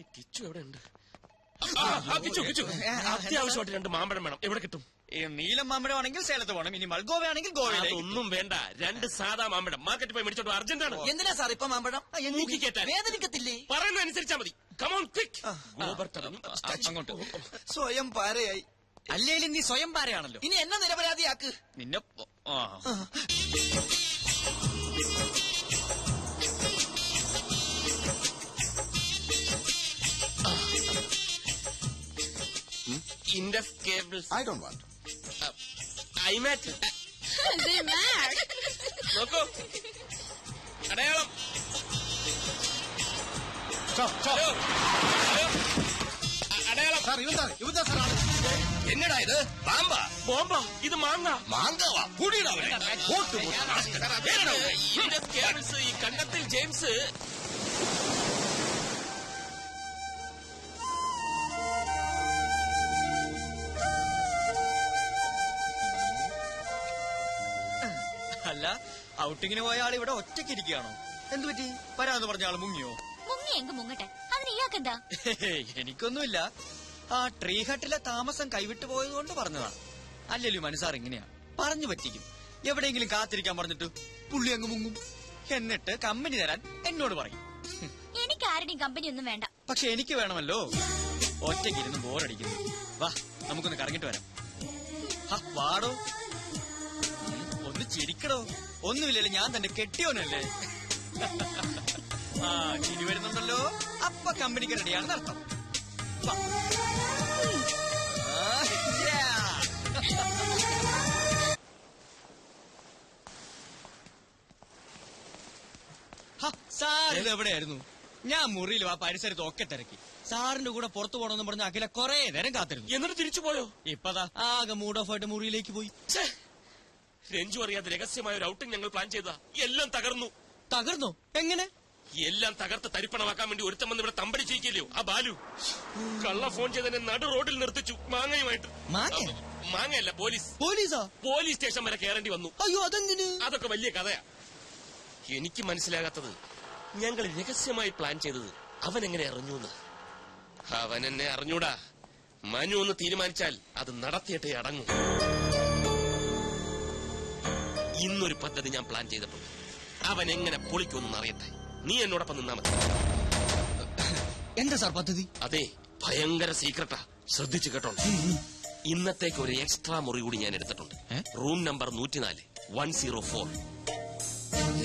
ഈ കിച്ചു എവിടെ ഉണ്ട്? അത്യാവശ്യമായിട്ട് 2 മാമ്പഴം വേണം. എവിടെ കിട്ടും? നീലം മാമ്പഴമാണെങ്കിൽ സേലത്ത് പോകണം. ഇനി മൽഗോവയാണെങ്കിൽ ഗോവ. ഒന്നും വേണ്ട, 2 സാധാ മാമ്പഴം മാർക്കറ്റിൽ പോയി മേടിച്ചോട്ട്. അർജന്റാണ്. എന്തിനാ സാർ ഇപ്പൊ മാമ്പഴം? വേദനിക്കത്തില്ലേ? പറയുന്ന അനുസരിച്ചാ മതി. Come on quick. അങ്ങോട്ട്. സ്വയം പാരയായി. അല്ലേലും നീ സ്വയം പാരയാണല്ലോ. ഇനി എന്നെ നിരപരാധിയാക്ക്. നിന്നെ Indus cables. I don't want. IMAT. They mad. നോക്കൂ, അടയാളം. അടയാളം. എന്നടാ ഇത്? പാമ്പാ? ബോംബാ? ഇത് മാങ്ങ. മാങ്കവാ? കൂടിയിടാ. Indus cables. ഈ കണ്ടത്തിൽ ജെയിംസ്. അല്ല, ഔട്ടിങ്ങിന് പോയ ആൾ ഇവിടെ ഒറ്റയ്ക്ക് ഇരിക്കുകയാണോ? എന്തു പറ്റി? വരാന്ന് പറഞ്ഞ ആള് മുങ്ങിയോ? മുങ്ങട്ടെ, അതിന് ഇയാൾക്കെന്താ? എനിക്കൊന്നുമില്ല. ആ ട്രീ ഹട്ടിലെ താമസം കൈവിട്ടു പോയതുകൊണ്ട് പറഞ്ഞതാ. അല്ലല്ലോ മനസ്സാർ ഇങ്ങനെയാ, പറഞ്ഞു പറ്റിക്കും. എവിടെയെങ്കിലും കാത്തിരിക്കാൻ പറഞ്ഞിട്ട് പുള്ളി അങ്ങ് മുങ്ങും. എന്നിട്ട് കമ്പനി തരാൻ എന്നോട് പറയും. എനിക്ക് ആരുടെയും കമ്പനി ഒന്നും വേണ്ട. പക്ഷെ എനിക്ക് വേണമല്ലോ. ഒറ്റയ്ക്കിരുന്ന് ബോറടിക്കുന്നു. വാ, നമുക്കൊന്ന് കറങ്ങിട്ട് വരാം. വാടോ, ഒന്ന് ചിരിക്കടോ. ഒന്നുമില്ലല്ലോ, ഞാൻ തന്നെ കെട്ടിയോനല്ലേ. ആ, ചിരി വരുന്നുണ്ടല്ലോ. അപ്പൊ കമ്പനിക്ക് റെഡിയാണെന്ന് അർത്ഥം. സാറിത് എവിടെയായിരുന്നു? ഞാൻ മുറിയിൽ ആ പരിസരത്ത് ഒക്കെ തിരക്കി. സാറിന്റെ കൂടെ പുറത്തു പോകണമെന്ന് പറഞ്ഞ അഖില കൊറേ നേരം കാത്തിരുന്നു. എന്നിട്ട് തിരിച്ചു പോയോ? ഇപ്പതാ ആകെ മൂഡ് ഓഫ് ആയിട്ട് മുറിയിലേക്ക് പോയി. രഞ്ജു അറിയാതെ രഹസ്യമായ ഒരു ഔട്ടിംഗ് ഞങ്ങൾ പ്ലാൻ ചെയ്തതാ. എല്ലാം തകർന്നു. തകർന്നോ? എങ്ങനെ? എല്ലാം തകർത്ത് തരിപ്പണമാക്കാൻ വേണ്ടി ഒരുത്തം വന്ന് ഇവിടെ തമ്പടി ചെയ്യില്ലയോ ആ ബാലു. കള്ള ഫോൺ ചെയ്തതിനെ നടു റോഡിൽ നിർത്തിച്ചു മാങ്ങയുമായിട്ട്. മാങ്ങയല്ല, പോലീസ്. പോലീസാ? പോലീസ് സ്റ്റേഷൻ വരെ കയറേണ്ടി വന്നു. അയ്യോ, അതെന്തിന്? അതൊക്കെ വലിയ കഥയാ. എനിക്ക് മനസ്സിലാകാത്തത്, ഞങ്ങൾ രഹസ്യമായി പ്ലാൻ ചെയ്തത് അവൻ എങ്ങനെ അറിഞ്ഞൂന്ന്. അവൻ എന്നെ അറിഞ്ഞൂടാ. മനു ഒന്ന് തീരുമാനിച്ചാൽ അത് നടത്തിയിട്ടേ അടങ്ങും. ഇന്നൊരു പദ്ധതി ഞാൻ പ്ലാൻ ചെയ്തിട്ടുണ്ട്. അവൻ എങ്ങനെ പൊളിക്കുമെന്ന് അറിയട്ടെ. നീ എന്നോടൊപ്പം നിന്നാ മതി. എന്താ സാർ പദ്ധതി? അതെ, ഭയങ്കര സീക്രട്ടാ. ശ്രദ്ധിച്ചു കേട്ടോ. ഇന്നത്തേക്ക് ഒരു എക്സ്ട്രാ മുറി കൂടി ഞാൻ എടുത്തിട്ടുണ്ട്. Room number 104, 104.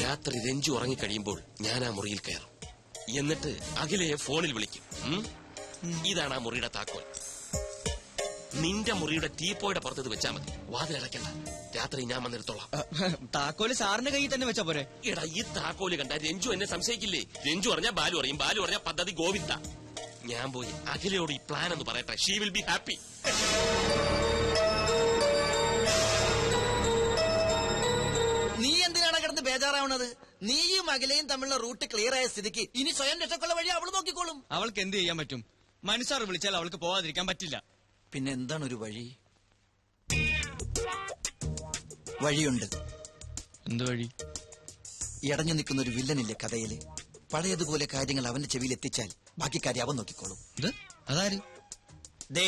രാത്രി രഞ്ജു ഉറങ്ങിക്കഴിയുമ്പോൾ ഞാൻ ആ മുറിയിൽ കയറും. എന്നിട്ട് അഖിലയെ ഫോണിൽ വിളിക്കും. ഇതാണ് ആ മുറിയുടെ താക്കോൽ. നിന്റെ മുറിയുടെ ടീപ്പോയുടെ പുറത്ത് വെച്ചാൽ മതി. വാതിലടയ്ക്കണ്ട. രാത്രി ഞാൻ വന്നെടുത്തോളാം. താക്കോല് സാറിന്റെ കയ്യിൽ തന്നെ വെച്ചാ പോരെ? എടാ, ഈ താക്കോല് കണ്ട രഞ്ജു എന്നെ സംശയിക്കില്ലേ? രഞ്ജു പറഞ്ഞാൽ ബാലു അറിയും, ബാലു പറഞ്ഞാൽ പദ്ധതി ഗോവിന്ദ. ഞാൻ പോയി അഖിലയോട് ഈ പ്ലാൻ എന്ന് പറയട്ടെ. She will be happy. നീ എന്തിനാണ് കിടന്ന് ബേജാറാവണത്? നീയും അഖിലയും തമ്മിലുള്ള റൂട്ട് ക്ലിയർ ആയ സ്ഥിതിക്ക് ഇനി സ്വയം രക്ഷക്കുള്ള വഴി അവള് നോക്കിക്കോളും. അവൾക്ക് എന്ത് ചെയ്യാൻ പറ്റും? മനസ്സാർ വിളിച്ചാൽ അവൾക്ക് പോവാതിരിക്കാൻ പറ്റില്ല. പിന്നെ എന്താണ് ഒരു വഴി? വഴിയുണ്ട്. എന്ത് വഴി? ഇടഞ്ഞു നിൽക്കുന്ന ഒരു വില്ലനില്ലേ കഥയില്? പഴയതുപോലെ കാര്യങ്ങൾ അവന്റെ ചെവിയിൽ എത്തിച്ചാൽ ബാക്കി കാര്യം അവൻ നോക്കിക്കോളും. അതാര്? ദേ,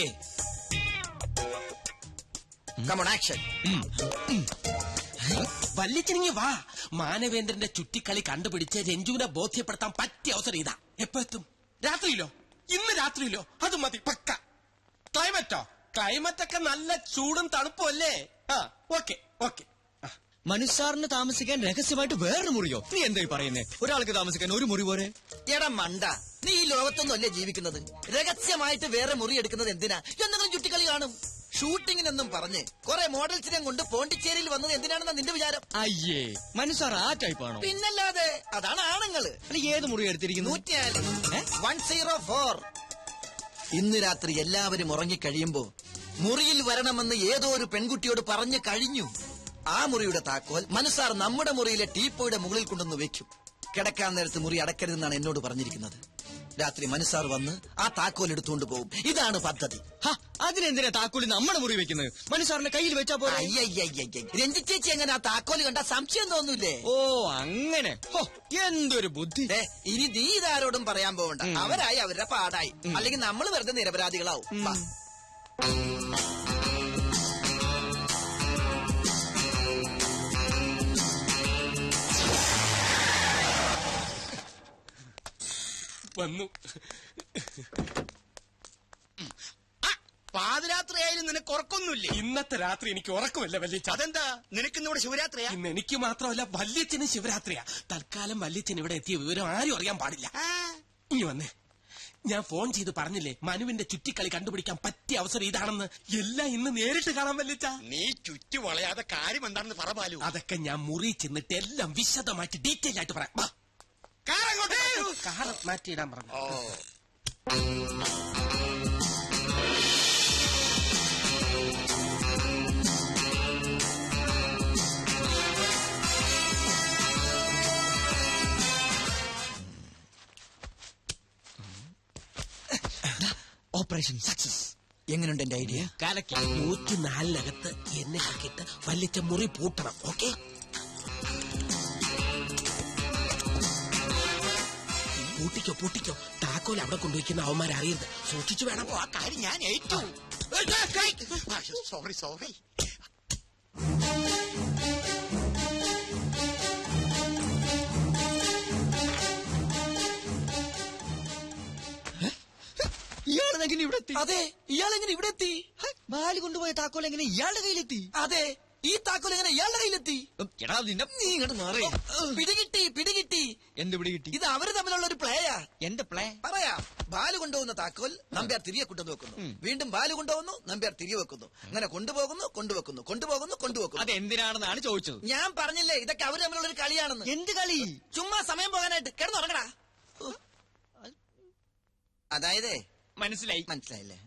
come on, action. വല്ലിച്ചിനിങ്ങി വാ. മാനവേന്ദ്രന്റെ ചുറ്റിക്കളി കണ്ടുപിടിച്ച് രഞ്ജുവിനെ ബോധ്യപ്പെടുത്താൻ പറ്റിയ അവസരം ഇതാ. എപ്പോ എത്തും? രാത്രിയിലോ? ഇന്ന് രാത്രിയിലോ? അത് മതി, പക്ക. ക്ലൈമറ്റോ? ക്ലൈമറ്റൊക്കെ നല്ല ചൂടും തണുപ്പും അല്ലേ? Okay okay. മനുസാറിന് താമസിക്കാൻ രഹസ്യമായിട്ട് വേറൊരു മുറിയോ? നീ എന്തായി പറയുന്നേ? ഒരാൾക്ക് താമസിക്കാൻ ഒരു മുറി പോരെ? എടാ മണ്ട, നീ ഈ ലോകത്തൊന്നും അല്ലേ ജീവിക്കുന്നത്? രഹസ്യമായിട്ട് വേറെ മുറി എടുക്കുന്നത് എന്തിനാ? എന്തെങ്കിലും ചുറ്റിക്കളി കാണും. ഷൂട്ടിങ്ങിനെന്നും പറഞ്ഞ് കുറെ മോഡൽസിനെ കൊണ്ട് പോണ്ടിച്ചേരിയിൽ വന്നത് എന്തിനാണെന്നാ നിന്റെ വിചാരം? അയ്യേ, മനുസാർ ആ ടൈപ്പാണോ? പിന്നല്ലാതെ, അതാണ് ആണുങ്ങള്. ഏത് മുറി എടുത്തിരിക്കുന്നു? 104. ഇന്ന് രാത്രി എല്ലാവരും ഉറങ്ങിക്കഴിയുമ്പോ മുറിയിൽ വരണമെന്ന് ഏതോ ഒരു പെൺകുട്ടിയോട് പറഞ്ഞു കഴിഞ്ഞു. ആ മുറിയുടെ താക്കോൽ മനുസാർ നമ്മുടെ മുറിയിലെ ടീപ്പോയുടെ മുകളിൽ കൊണ്ടുവന്ന് വെക്കും. കിടക്കാൻ നേരത്ത് മുറി അടക്കരുതെന്നാണ് എന്നോട് പറഞ്ഞിരിക്കുന്നത്. രാത്രി മനുസാർ വന്ന് ആ താക്കോൽ എടുത്തുകൊണ്ട് പോകും. ഇതാണ് പദ്ധതി. അതിനെന്തിനാ താക്കോല് നമ്മുടെ മുറി വെക്കുന്നത്? മനുസാറിന്റെ കയ്യിൽ വെച്ചാ പോലെ. അയ്യയ്യയ്യ, രഞ്ജി ചേച്ചി എങ്ങനെ ആ താക്കോല് കണ്ട സംശയം തോന്നൂലേ? ഓ അങ്ങനെ. എന്തൊരു ബുദ്ധി. ഇനി നീ ഇതാരോടും പറയാൻ പോകണ്ട. അവരായി അവരുടെ പാടായി. അല്ലെങ്കിൽ നമ്മൾ വെറുതെ നിരപരാധികളാവും. വാ. വന്നു. പാതിരാത്രിയായാലും നിനക്ക് ഉറക്കൊന്നുമില്ലേ? ഇന്നത്തെ രാത്രി എനിക്ക് ഉറക്കമില്ല വല്യച്ഛ. അതെന്താ? നിനക്കിന്ന് ഇവിടെ ശിവരാത്രിയാ? ഇന്ന് എനിക്ക് മാത്രമല്ല വല്യച്ഛനും ശിവരാത്രിയാ. തൽക്കാലം വല്യച്ഛൻ ഇവിടെ എത്തിയ വിവരം ആരും അറിയാൻ പാടില്ല. ഇനി വന്നേ, ഞാൻ ഫോൺ ചെയ്ത് പറഞ്ഞില്ലേ മനുവിന്റെ ചുറ്റിക്കളി കണ്ടുപിടിക്കാൻ പറ്റിയ അവസരം ഇതാണെന്ന്. എല്ലാം ഇന്ന് നേരിട്ട് കാണാൻ വല്യച്ഛ. നീ ചുറ്റി വളയാതെ കാര്യം എന്താണെന്ന് പറ ബാലു. അതൊക്കെ ഞാൻ മുറി ചെന്നിട്ട് എല്ലാം വിശദമായിട്ട് ഡീറ്റെയിൽ ആയിട്ട് പറയാം. കാർ മാറ്റിയിടാൻ പറഞ്ഞു. Operation success. എങ്ങനെയുണ്ട് എന്റെ ഐഡിയ? കാലക്കി 104-നകത്ത് എന്നെ ആക്കിയിട്ട് വല്യച്ഛ മുറി പൂട്ടണം. ഓക്കെ? പൂട്ടിക്കോ. താക്കോൽ അവിടെ കൊണ്ടുവയ്ക്കുന്ന അവന്മാരെ അറിയരുത്. സൂക്ഷിച്ചു വേണം. ആ കാര്യം ഞാൻ ഏറ്റു. സോറി. ഇയാളെങ്ങനെ ഇവിടെ എത്തി? അതെ, ഇയാളെങ്ങനെ ഇവിടെ എത്തി? ബാല് കൊണ്ടുപോയ താക്കോൽ എങ്ങനെ ഇയാളുടെ കയ്യിലെത്തി? അതെ, ഈ താക്കോൽ എങ്ങനെ ഇയാളുടെ കയ്യിലെത്തി? എടാ നിന്റെ നീ ഇങ്ങോട്ട് മാറി. പിടികിട്ടി. എന്ത് പിടികിട്ടി? ഇത് അവര് തമ്മിലുള്ള ഒരു പ്ലേയാ. എന്റെ പ്ലേ പറയാം. ബാല് കൊണ്ടുപോകുന്ന താക്കോൽ നമ്പ്യാർ തിരികെ കൊണ്ടുവന്ന് വെക്കുന്നു. വീണ്ടും ബാല് കൊണ്ടുപോകുന്നു, നമ്പ്യാർ തിരികെ വെക്കുന്നു. അങ്ങനെ കൊണ്ടുപോകുന്നു. അത് എന്തിനാണെന്നാണ് ചോദിച്ചത്. ഞാൻ പറഞ്ഞില്ലേ ഇതൊക്കെ അവര് തമ്മിലുള്ള ഒരു കളിയാണെന്ന്. എന്ത് കളി? ചുമ്മാ സമയം പോകാനായിട്ട് കിടന്നുറങ്ങടാ. അതായത് മനസ്സിലായില്ലേ?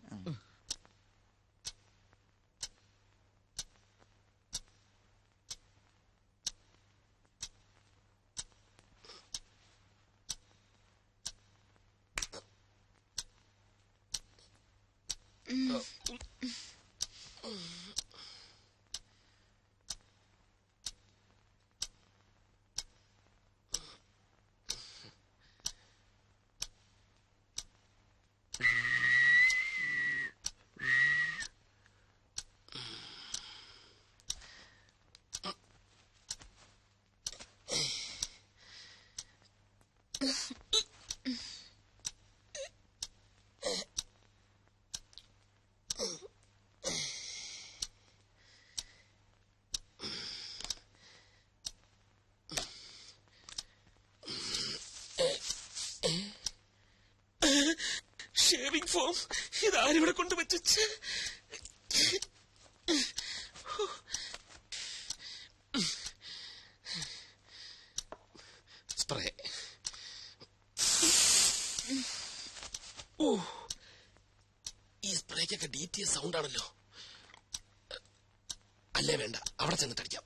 ഷേവിംഗ് ഫോം ഇതാരിവിടെ കൊണ്ടുവച്ചു. സ്പ്രേ. ഈ സ്പ്രേക്കൊക്കെ DTS സൗണ്ട് ആണല്ലോ. അല്ലേ വേണ്ട, അവിടെ ചെന്നിട്ടടിക്കാം.